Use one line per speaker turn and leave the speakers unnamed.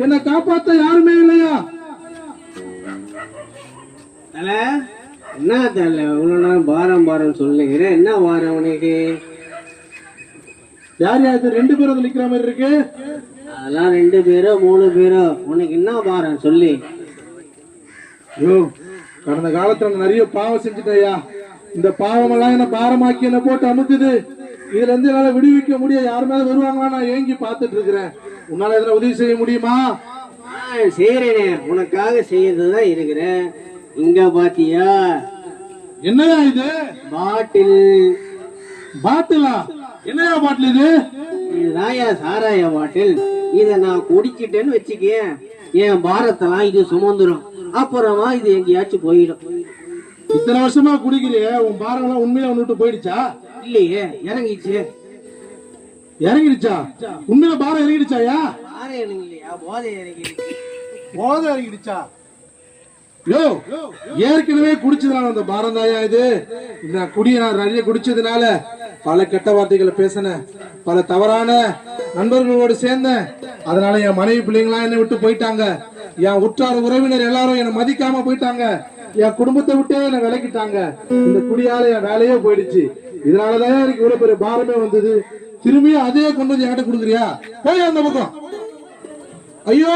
என்னை காப்பாத்த யாருமே இல்லையா?
என்ன தெரியல, இவ்வளவு நேரம் பாரம் பாரம் சொல்லுகிறேன். என்ன வாரம் உனக்கு?
யார் யாரு 2 பேரும் நிக்கிற மாதிரி இருக்கு?
அதெல்லாம் 2 பேரோ 3 பேரோ, உனக்கு என்ன பாரம் சொல்லி?
ஐயோ, கடந்த காலத்துல நிறைய பாவம் செஞ்சுட்டயா. இந்த பாவம் எல்லாம் என்ன பாரமாக்கி என்ன போட்டு அமுக்குது. இதுல இருந்து என்னால விடுவிக்க முடிய யாரு மேல வருவாங்களா நான் ஏங்கி பாத்துட்டு இருக்கிறேன். உன்னால எதுனா உதவி செய்ய முடியுமா?
செய்யறேனே, உனக்காக செய்யறதுதான் இருக்கிறேன். இங்க பாத்தியா?
என்னயா இது?
பாட்டில்.
பாட்டிலா? என்னையா பாட்டில் இது?
இதுதாயா சாராய பாட்டில். இத நான் குடிச்சிட்டேன்னு வச்சுக்க, என் பாரத்தெல்லாம் இது சுமந்துரும். அப்புறமா இது எங்கேயாச்சும் போயிடும்.
இத்தனை வருஷமா குடிக்கிறிய, உன் பாரம் எல்லாம் உண்மையில விட்டு போயிடுச்சா?
இல்லையே, இறங்கிச்சு.
இறங்கிடுச்சா? உண்மையில பாரம் இறங்கிடுச்சாயா?
பாரம் இறங்கலையா, போதை இறங்கிடுச்சு.
போதை இறங்கிடுச்சா? யோ, ஏற்கனவே குடிச்சதுனால அந்த பாரம் தாயா இது. இந்த குடியை நான் நிறைய குடிச்சதுனால பல கெட்ட வார்த்தைகளை பேசினேன், பல தவறான நண்பர்களோடு சேர்ந்தேன். அதனால என் மனைவி பிள்ளைங்களாம் என்னை விட்டு போயிட்டாங்க. என் உற்றார் உறவினர் எல்லாரும் என்னை மதிக்காம போயிட்டாங்க. என் குடும்பத்தை விட்டே என்னை விலக்கிட்டாங்க. இந்த குடியால என் வேலையே போயிடுச்சு. இதனாலதான் எனக்கு இவ்வளவு பெரிய பாரமே வந்தது. திரும்பியும் அதே கொண்டு வந்து என்கிட்ட கொடுக்குறியா? போய் அந்த பக்கம். ஐயோ.